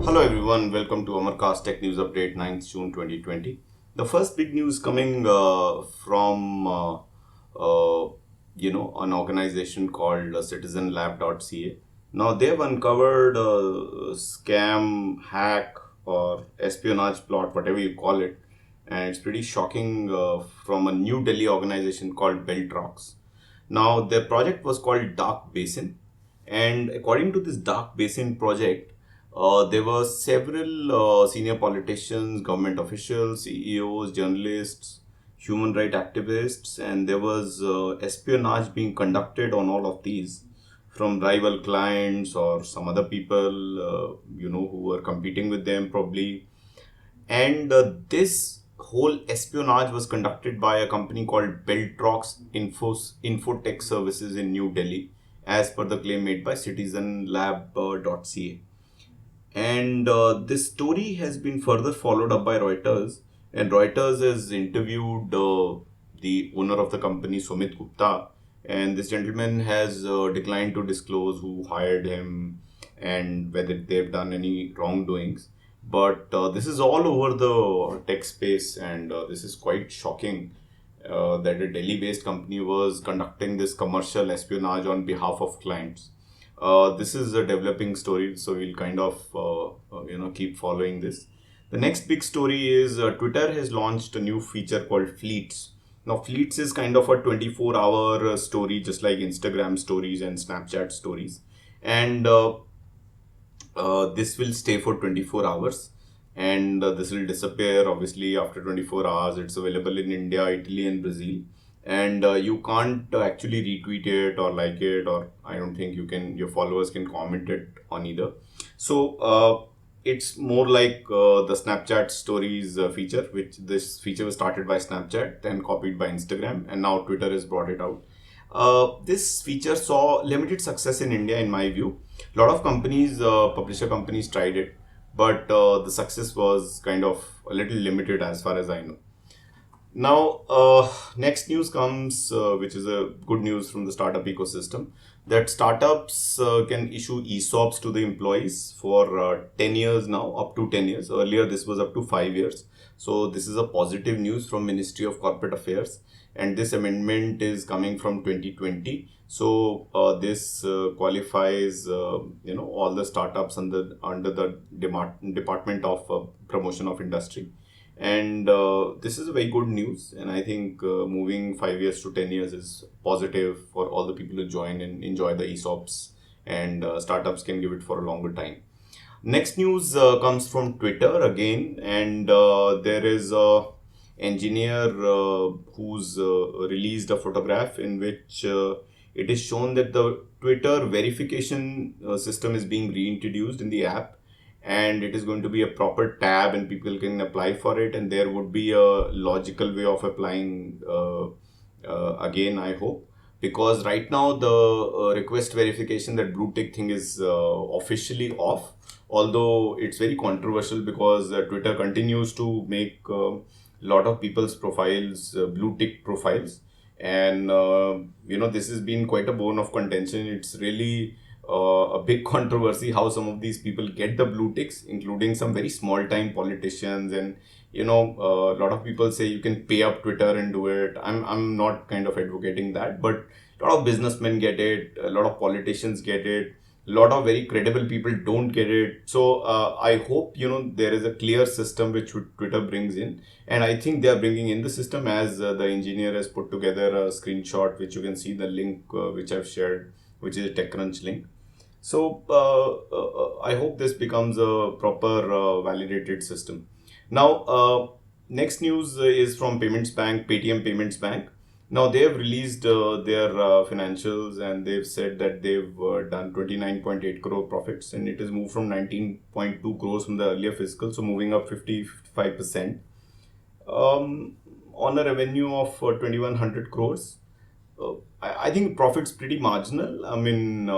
Hello everyone, welcome to Amarcast Tech News Update 9th June 2020. The first big news coming from an organization called citizenlab.ca. Now they've uncovered a scam, hack or espionage plot, whatever you call it, and it's pretty shocking from a New Delhi organization called BellTroX. Now their project was called Dark Basin, and according to this Dark Basin project, there were several senior politicians, government officials, CEOs, journalists, human rights activists, and there was espionage being conducted on all of these from rival clients or some other people, who were competing with them probably. And this whole espionage was conducted by a company called BellTroX InfoTech Services in New Delhi, as per the claim made by citizenlab.ca. And this story has been further followed up by Reuters, and Reuters has interviewed the owner of the company, Sumit Gupta, and this gentleman has declined to disclose who hired him and whether they've done any wrongdoings. But this is all over the tech space, and this is quite shocking that a Delhi-based company was conducting this commercial espionage on behalf of clients. This is a developing story, so we'll kind of keep following this. The next big story is Twitter has launched a new feature called Fleets. Now, Fleets is kind of a 24-hour story, just like Instagram stories and Snapchat stories, and this will stay for 24 hours. And this will disappear obviously after 24 hours. It's available in India, Italy, and Brazil, and you can't actually retweet it or like it, or I don't think your followers can comment it on either. So it's more like the Snapchat stories feature, which this feature was started by Snapchat, then copied by Instagram, and now Twitter has brought it out. This feature saw limited success in India, in my view. A lot of companies, publisher companies, tried it, but the success was kind of a little limited as far as I know. Now, next news comes, which is a good news from the startup ecosystem, that startups can issue ESOPs to the employees for 10 years now, up to 10 years. Earlier, this was up to 5 years. So this is a positive news from Ministry of Corporate Affairs, and this amendment is coming from 2020. So this qualifies, all the startups under the Department of Promotion of Industry. And this is a very good news, and I think moving 5 years to 10 years is positive for all the people who join and enjoy the ESOPs, and startups can give it for a longer time. Next news comes from Twitter again, and there is a engineer who's released a photograph in which it is shown that the Twitter verification system is being reintroduced in the app, and it is going to be a proper tab and people can apply for it, and there would be a logical way of applying again, I hope, because right now the request verification, that blue tick thing, is officially off, although it's very controversial because Twitter continues to make a lot of people's profiles blue tick profiles, and this has been quite a bone of contention. It's really a big controversy how some of these people get the blue ticks, including some very small time politicians, and a lot of people say you can pay up Twitter and do it. I'm not kind of advocating that, but a lot of businessmen get it, a lot of politicians get it, a lot of very credible people don't get it. So I hope there is a clear system which Twitter brings in, and I think they are bringing in the system, as the engineer has put together a screenshot which you can see the link which I've shared, which is a TechCrunch link. So I hope this becomes a proper validated system. Now, next news is from Payments Bank, Paytm Payments Bank. Now they have released their financials, and they've said that they've done 29.8 crore profits, and it has moved from 19.2 crores from the earlier fiscal, so moving up 55%. On a revenue of 2100 crores. I think profit's pretty marginal. I mean,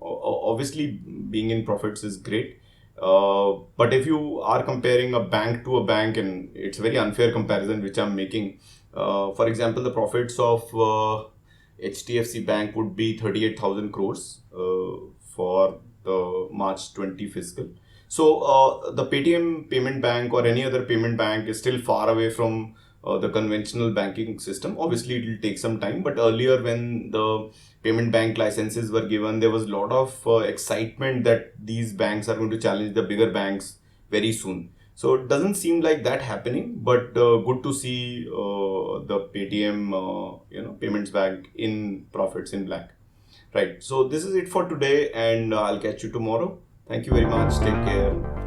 obviously being in profits is great. But if you are comparing a bank to a bank, and it's a very unfair comparison which I'm making. For example, the profits of HDFC Bank would be 38,000 crores for the March 20 fiscal. So the Paytm payment bank or any other payment bank is still far away from the conventional banking system. Obviously, it will take some time, but earlier when the payment bank licenses were given, there was a lot of excitement that these banks are going to challenge the bigger banks very soon. So it doesn't seem like that happening, but good to see the Paytm, payments bank in profits in black. Right. So this is it for today, and I'll catch you tomorrow. Thank you very much. Take care.